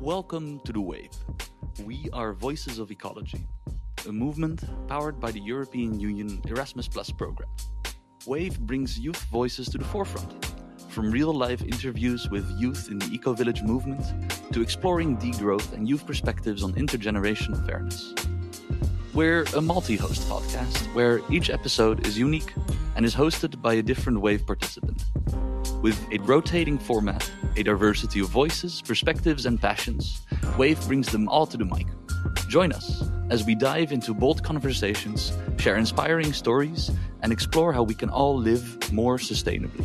Welcome to the WAVE. We are Voices of Ecology, a movement powered by the European Union Erasmus Plus program. WAVE brings youth voices to the forefront, from real-life interviews with youth in the eco-village movement to exploring degrowth and youth perspectives on intergenerational fairness. We're a multi-host podcast where each episode is unique and is hosted by a different WAVE participant. With a rotating format, a diversity of voices, perspectives, and passions, WAVE brings them all to the mic. Join us as we dive into bold conversations, share inspiring stories, and explore how we can all live more sustainably.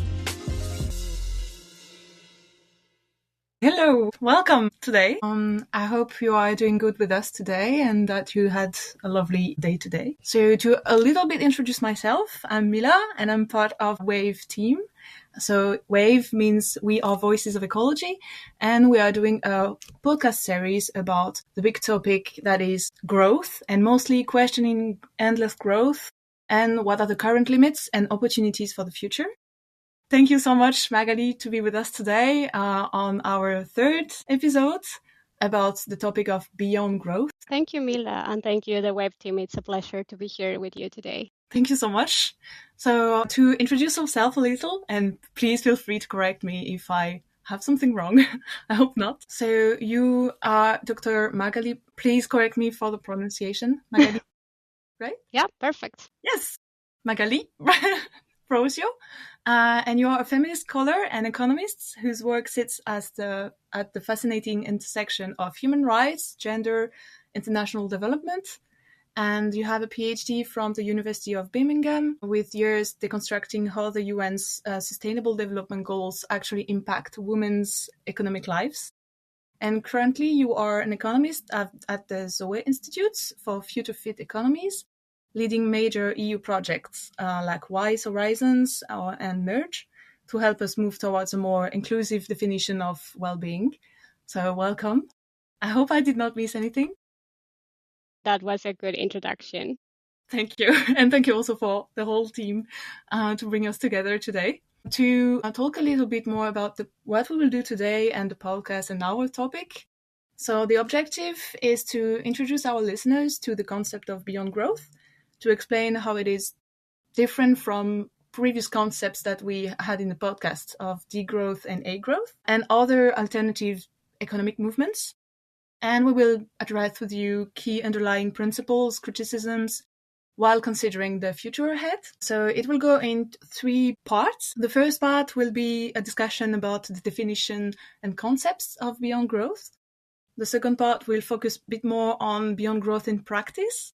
Hello, welcome today. I hope you are doing good with us today and that you had a lovely day today. So to a little bit introduce myself, I'm Mila and I'm part of WAVE team. So WAVE means we are Voices of Ecology, and we are doing a podcast series about the big topic that is growth, and mostly questioning endless growth and what are the current limits and opportunities for the future. Thank you so much, Magalí, to be with us today on our third episode about the topic of beyond growth. Thank you, Mila, and thank you, the WAVE team. It's a pleasure to be here with you today. Thank you so much. So to introduce yourself a little, and please feel free to correct me if I have something wrong. I hope not. So you are Dr. Magalí. Please correct me for the pronunciation. Magalí, right? Yeah, perfect. Yes, Magalí Brosio. And you are a feminist scholar and economist whose work sits at the fascinating intersection of human rights, gender, international development. And you have a PhD from the University of Birmingham with years deconstructing how the UN's Sustainable Development Goals actually impact women's economic lives. And currently you are an economist at the ZOE Institute for Future-fit Economies, leading major EU projects like WISE Horizons and MERGE to help us move towards a more inclusive definition of well-being. So welcome. I hope I did not miss anything. That was a good introduction. Thank you. And thank you also for the whole team to bring us together today to talk a little bit more about what we will do today and the podcast and our topic. So the objective is to introduce our listeners to the concept of beyond growth, to explain how it is different from previous concepts that we had in the podcast of degrowth and agrowth and other alternative economic movements. And we will address with you key underlying principles, criticisms, while considering the future ahead. So it will go in 3 parts. The first part will be a discussion about the definition and concepts of beyond growth. The second part will focus a bit more on beyond growth in practice.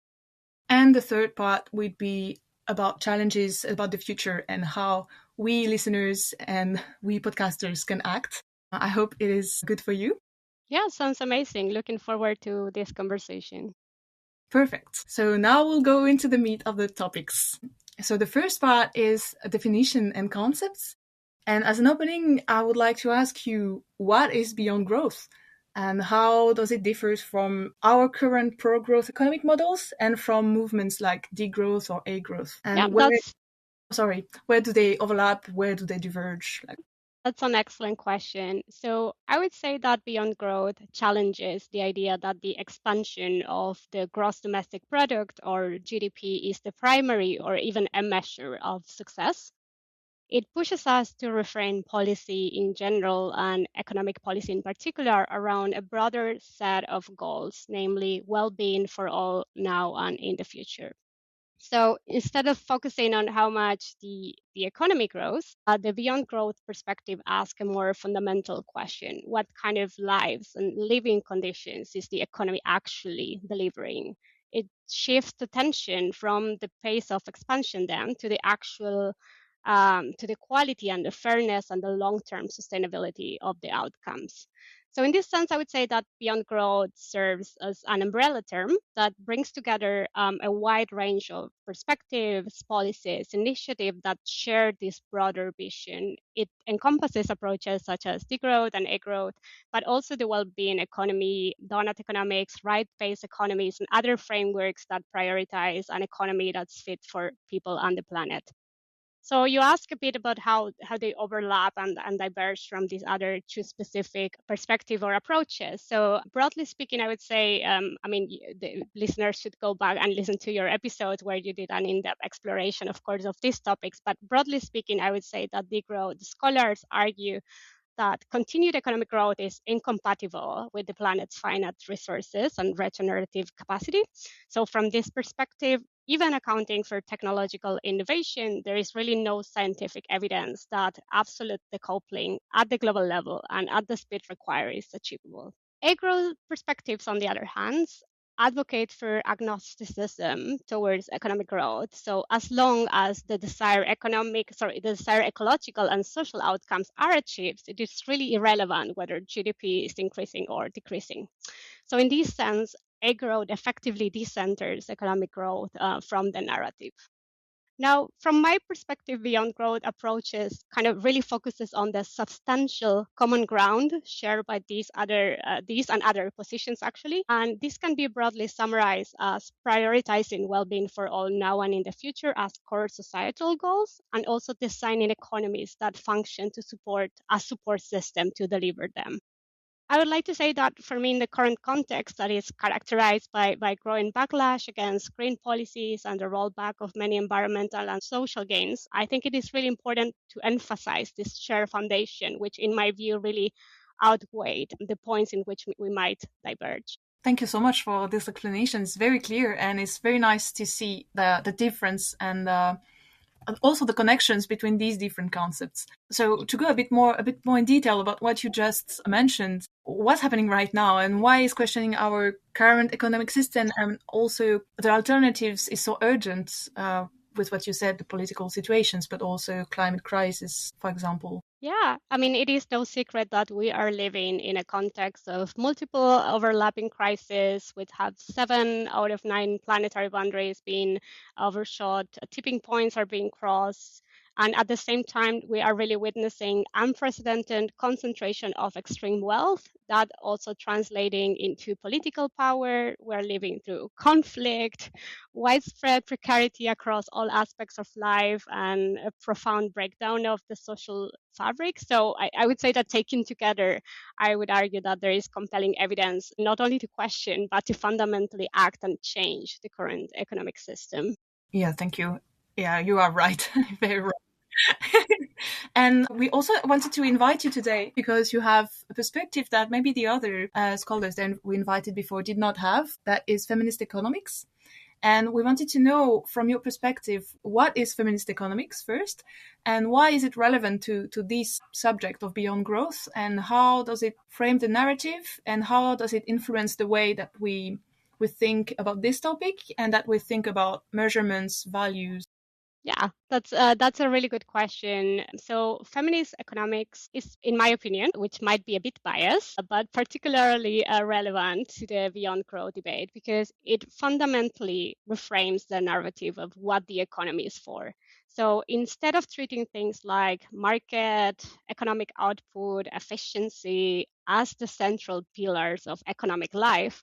And the third part would be about challenges about the future and how we listeners and we podcasters can act. I hope it is good for you. Yeah, sounds amazing. Looking forward to this conversation. Perfect. So now we'll go into the meat of the topics. So the first part is a definition and concepts. And as an opening, I would like to ask you, what is beyond growth? And how does it differ from our current pro-growth economic models and from movements like degrowth or agrowth? And yeah, where do they overlap? Where do they diverge? That's an excellent question. So I would say that beyond growth challenges the idea that the expansion of the gross domestic product or GDP is the primary or even a measure of success. It pushes us to reframe policy in general and economic policy in particular around a broader set of goals, namely well-being for all now and in the future. So instead of focusing on how much the economy grows, the beyond growth perspective asks a more fundamental question. What kind of lives and living conditions is the economy actually delivering? It shifts attention from the pace of expansion then to the actual, to the quality and the fairness and the long-term sustainability of the outcomes. So in this sense, I would say that beyond growth serves as an umbrella term that brings together a wide range of perspectives, policies, initiatives that share this broader vision. It encompasses approaches such as degrowth and agrowth, but also the well-being economy, donut economics, right-based economies, and other frameworks that prioritize an economy that's fit for people and the planet. So you ask a bit about how they overlap and diverge from these other two specific perspective or approaches. So broadly speaking, I would say, the listeners should go back and listen to your episode where you did an in-depth exploration, of course, of these topics. But broadly speaking, I would say that degrowth scholars argue that continued economic growth is incompatible with the planet's finite resources and regenerative capacity. So, from this perspective, even accounting for technological innovation, there is really no scientific evidence that absolute decoupling at the global level and at the speed required is achievable. Agrowth perspectives, on the other hand, advocate for agnosticism towards economic growth. So as long as the desired ecological and social outcomes are achieved, it is really irrelevant whether GDP is increasing or decreasing. So in this sense, agrowth effectively decenters economic growth from the narrative. Now, from my perspective, Beyond Growth approaches kind of really focuses on the substantial common ground shared by these and other positions, actually. And this can be broadly summarized as prioritizing well-being for all now and in the future as core societal goals, and also designing economies that function to support a support system to deliver them. I would like to say that for me, in the current context that is characterized by growing backlash against green policies and the rollback of many environmental and social gains, I think it is really important to emphasize this shared foundation, which in my view really outweighed the points in which we might diverge. Thank you so much for this explanation. It's very clear, and it's very nice to see the difference and also the connections between these different concepts. So to go a bit more in detail about what you just mentioned, what's happening right now and why is questioning our current economic system and also the alternatives is so urgent with what you said, the political situations, but also climate crisis, for example. Yeah, I mean, it is no secret that we are living in a context of multiple overlapping crises, which have 7 out of 9 planetary boundaries being overshot, tipping points are being crossed. And at the same time, we are really witnessing unprecedented concentration of extreme wealth, that also translating into political power. We're living through conflict, widespread precarity across all aspects of life, and a profound breakdown of the social fabric. So I would say that taken together, I would argue that there is compelling evidence not only to question, but to fundamentally act and change the current economic system. Yeah, thank you. Yeah, you are right. Very right. And we also wanted to invite you today because you have a perspective that maybe the other scholars that we invited before did not have, that is feminist economics. And we wanted to know from your perspective, what is feminist economics first, and why is it relevant to this subject of Beyond Growth, and how does it frame the narrative, and how does it influence the way that we think about this topic and that we think about measurements, values? Yeah, that's a really good question. So feminist economics is, in my opinion, which might be a bit biased, but particularly relevant to the Beyond Growth debate because it fundamentally reframes the narrative of what the economy is for. So instead of treating things like market, economic output, efficiency as the central pillars of economic life,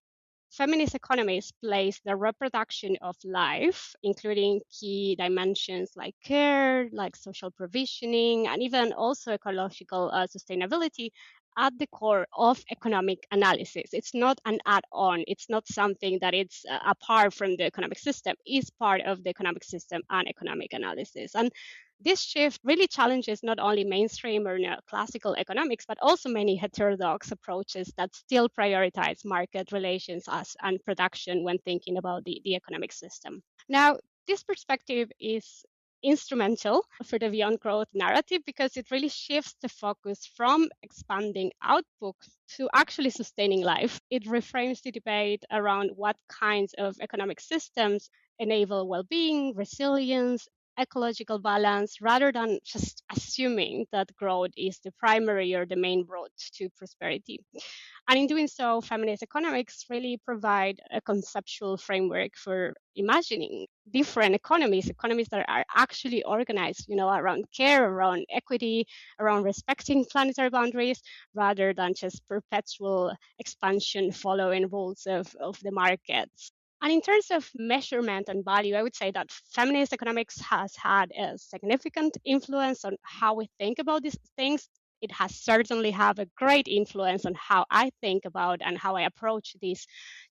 feminist economists place the reproduction of life, including key dimensions like care, like social provisioning, and even also ecological sustainability at the core of economic analysis. It's not an add-on. It's not something that it's apart from the economic system. It's part of the economic system and economic analysis. And this shift really challenges not only mainstream or classical economics, but also many heterodox approaches that still prioritize market relations and production when thinking about the economic system. Now, this perspective is instrumental for the Beyond Growth narrative because it really shifts the focus from expanding output to actually sustaining life. It reframes the debate around what kinds of economic systems enable well-being, resilience, ecological balance, rather than just assuming that growth is the primary or the main road to prosperity. And in doing so, feminist economics really provide a conceptual framework for imagining different economies that are actually organized, around care, around equity, around respecting planetary boundaries, rather than just perpetual expansion following rules of the markets. And in terms of measurement and value, I would say that feminist economics has had a significant influence on how we think about these things. It has certainly had a great influence on how I think about and how I approach these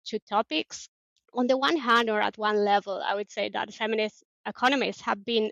two topics. On the one hand, or at one level, I would say that feminist economists have been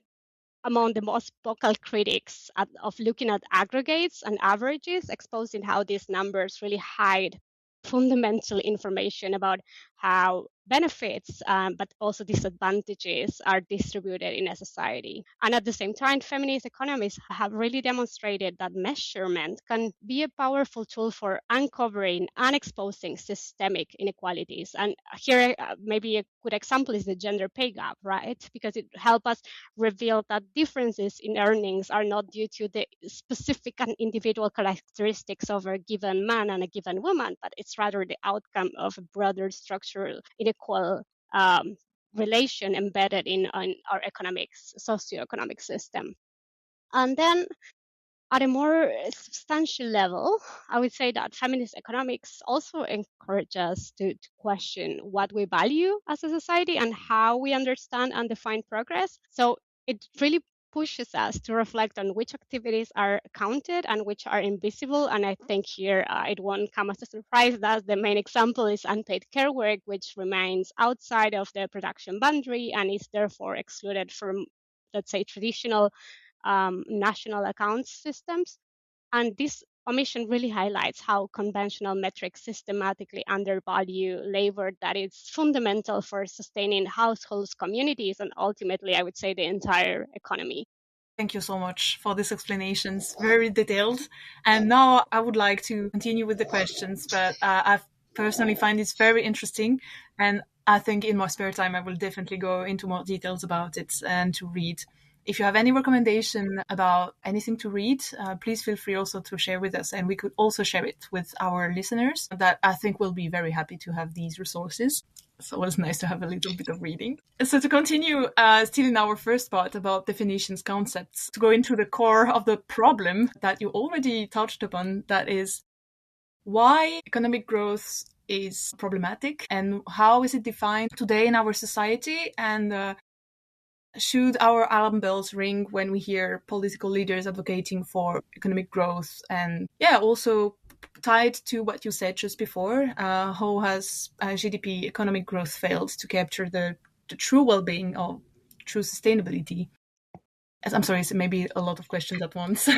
among the most vocal critics of looking at aggregates and averages, exposing how these numbers really hide fundamental information about how benefits, but also disadvantages are distributed in a society. And at the same time, feminist economists have really demonstrated that measurement can be a powerful tool for uncovering and exposing systemic inequalities. And here, maybe a good example is the gender pay gap, right? Because it helps us reveal that differences in earnings are not due to the specific and individual characteristics of a given man and a given woman, but it's rather the outcome of a broader structural inequal relation embedded in our socioeconomic system. And then at a more substantial level, I would say that feminist economics also encourage us to question what we value as a society and how we understand and define progress. So it really pushes us to reflect on which activities are counted and which are invisible. And I think here it won't come as a surprise that the main example is unpaid care work, which remains outside of the production boundary and is therefore excluded from, let's say, traditional national accounts systems. And this omission really highlights how conventional metrics systematically undervalue labor that is fundamental for sustaining households, communities, and ultimately, I would say, the entire economy. Thank you so much for these explanations, very detailed. And now I would like to continue with the questions, but I personally find this very interesting. And I think in my spare time, I will definitely go into more details about it and to read. If you have any recommendation about anything to read, please feel free also to share with us. And we could also share it with our listeners that I think will be very happy to have these resources. It's always nice to have a little bit of reading. So to continue, still in our first part about definitions, concepts, to go into the core of the problem that you already touched upon, that is why economic growth is problematic and how is it defined today in our society, and should our alarm bells ring when we hear political leaders advocating for economic growth? And also tied to what you said just before, how has GDP economic growth failed to capture the true well-being or true sustainability? I'm sorry, it's maybe a lot of questions at once.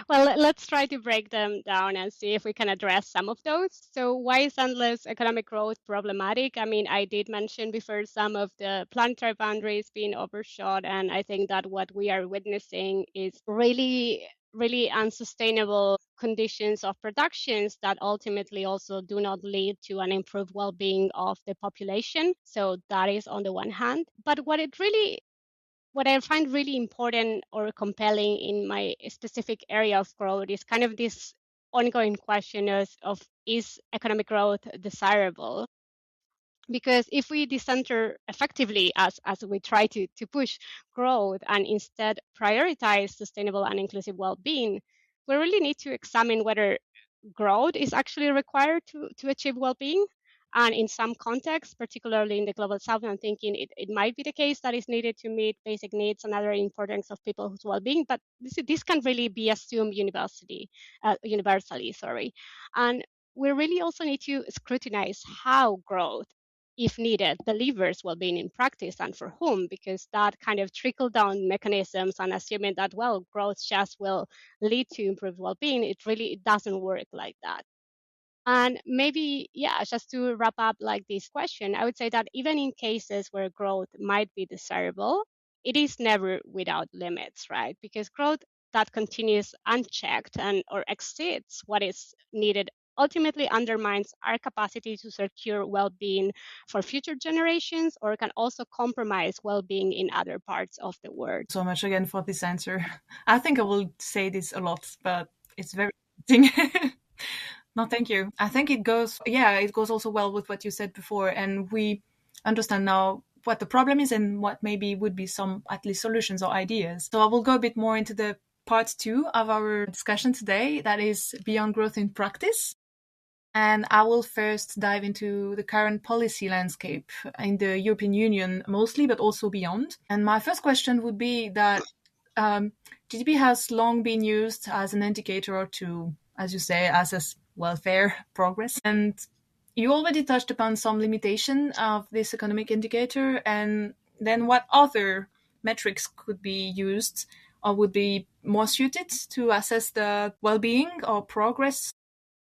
Well, let's try to break them down and see if we can address some of those. So why is endless economic growth problematic? I mean, I did mention before some of the planetary boundaries being overshot, and I think that what we are witnessing is really unsustainable conditions of productions that ultimately also do not lead to an improved well-being of the population. So that is on the one hand. But what I find really important or compelling in my specific area of growth is kind of this ongoing question of is economic growth desirable? Because if we decenter effectively as we try to push growth and instead prioritize sustainable and inclusive well-being, we really need to examine whether growth is actually required to achieve well-being. And in some contexts, particularly in the global south, I'm thinking it might be the case that is needed to meet basic needs and other importance of people's well-being, but this can really be assumed universally. And we really also need to scrutinize how growth, if needed, delivers well-being in practice and for whom, because that kind of trickle-down mechanisms and assuming that, well, growth just will lead to improved well-being, it doesn't work like that. And maybe, just to wrap up like this question, I would say that even in cases where growth might be desirable, it is never without limits, right? Because growth that continues unchecked or exceeds what is needed ultimately undermines our capacity to secure well-being for future generations, or can also compromise well-being in other parts of the world. So much again for this answer. I think I will say this a lot, but it's very interesting. No, thank you. I think it goes also well with what you said before, and we understand now what the problem is and what maybe would be some at least solutions or ideas. So I will go a bit more into the part 2 of our discussion today, that is beyond growth in practice. And I will first dive into the current policy landscape in the European Union mostly, but also beyond. And my first question would be that GDP has long been used as an indicator to, as you say, assess welfare progress. And you already touched upon some limitation of this economic indicator. And then what other metrics could be used or would be more suited to assess the well-being or progress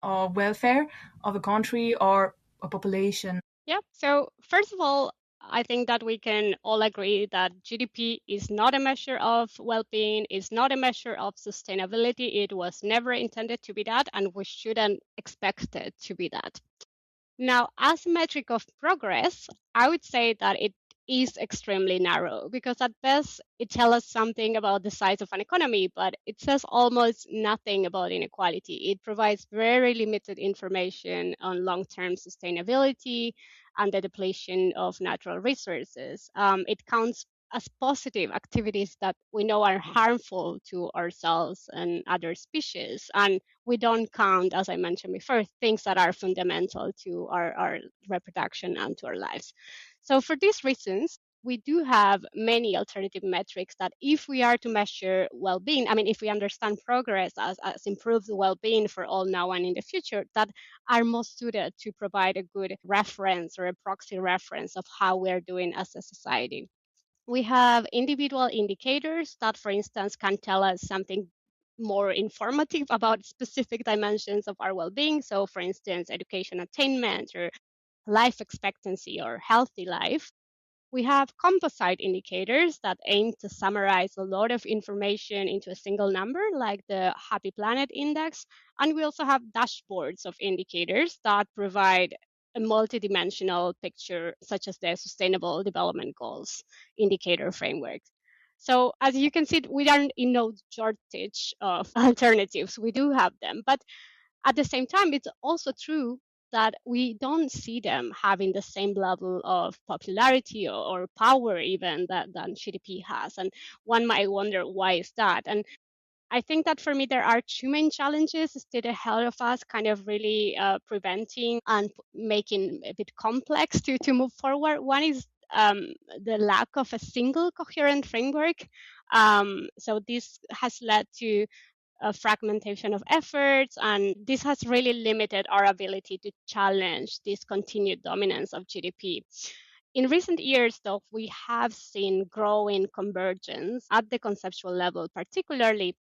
or welfare of a country or a population? Yeah. So first of all, I think that we can all agree that GDP is not a measure of well-being, is not a measure of sustainability. It was never intended to be that, and we shouldn't expect it to be that. Now, as a metric of progress, I would say that it is extremely narrow because at best it tells us something about the size of an economy, but it says almost nothing about inequality. It provides very limited information on long-term sustainability and the depletion of natural resources. It counts as positive activities that we know are harmful to ourselves and other species. And we don't count, as I mentioned before, things that are fundamental to our reproduction and to our lives. So for these reasons, we do have many alternative metrics that if we are to measure well-being, I mean, if we understand progress as improved well-being for all now and in the future, that are most suited to provide a good reference or a proxy reference of how we're doing as a society. We have individual indicators that, for instance, can tell us something more informative about specific dimensions of our well-being. So, for instance, education attainment or life expectancy or healthy life. We have composite indicators that aim to summarize a lot of information into a single number, like the Happy Planet Index. And we also have dashboards of indicators that provide a multidimensional picture, such as the Sustainable Development Goals indicator framework. So as you can see, we are in no shortage of alternatives. We do have them. But at the same time, it's also true that we don't see them having the same level of popularity or power even than GDP has. And one might wonder, why is that? And I think that for me, there are two main challenges still ahead of us, kind of really preventing and making a bit complex to move forward. One is the lack of a single coherent framework. So this has led to a fragmentation of efforts, and this has really limited our ability to challenge this continued dominance of GDP. In recent years, though, we have seen growing convergence at the conceptual level, particularly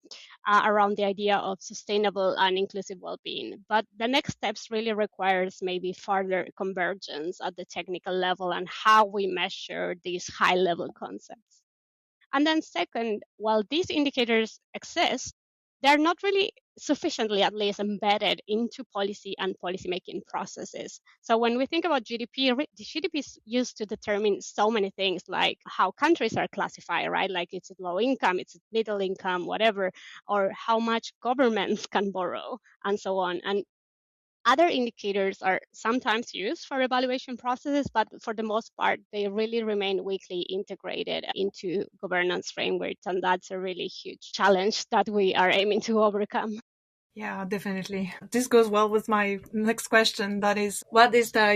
around the idea of sustainable and inclusive well-being. But the next steps really requires maybe further convergence at the technical level and how we measure these high-level concepts. And then second, while these indicators exist, they're not really sufficiently, at least, embedded into policy and policymaking processes. So when we think about GDP, the GDP is used to determine so many things, like how countries are classified, right? Like it's low income, it's middle income, whatever, or how much governments can borrow, and so on. And other indicators are sometimes used for evaluation processes, but for the most part, they really remain weakly integrated into governance frameworks. And that's a really huge challenge that we are aiming to overcome. Yeah, definitely. This goes well with my next question. That is, what is the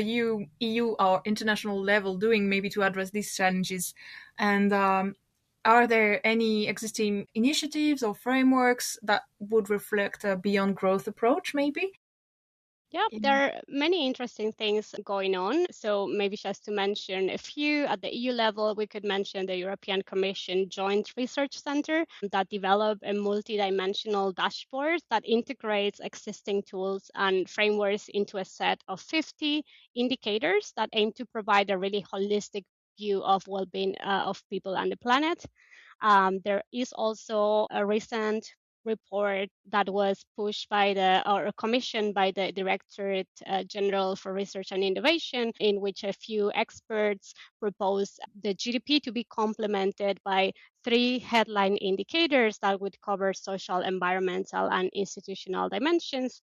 EU or international level doing maybe to address these challenges? And are there any existing initiatives or frameworks that would reflect a beyond growth approach maybe? Yeah, there are many interesting things going on. So maybe just to mention a few, at the EU level, we could mention the European Commission Joint Research Center that developed a multidimensional dashboard that integrates existing tools and frameworks into a set of 50 indicators that aim to provide a really holistic view of well-being of people and the planet. There is also a recent report that was pushed by or commissioned by the Directorate General for Research and Innovation, in which a few experts proposed the GDP to be complemented by 3 headline indicators that would cover social, environmental, and institutional dimensions.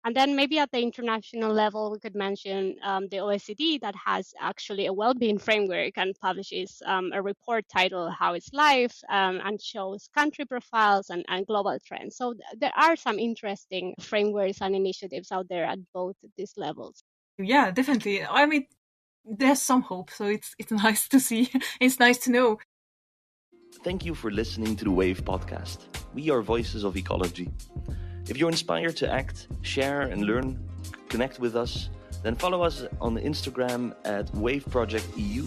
And then maybe at the international level, we could mention the OECD that has actually a well-being framework and publishes a report titled How is Life, and shows country profiles and global trends. So there are some interesting frameworks and initiatives out there at both these levels. Yeah, definitely. I mean, there's some hope, so it's nice to see. It's nice to know. Thank you for listening to the WAVE podcast. We are voices of ecology. If you're inspired to act, share and learn, connect with us, then follow us on Instagram at WAVE Project EU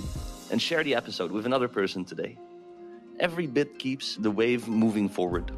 and share the episode with another person today. Every bit keeps the wave moving forward.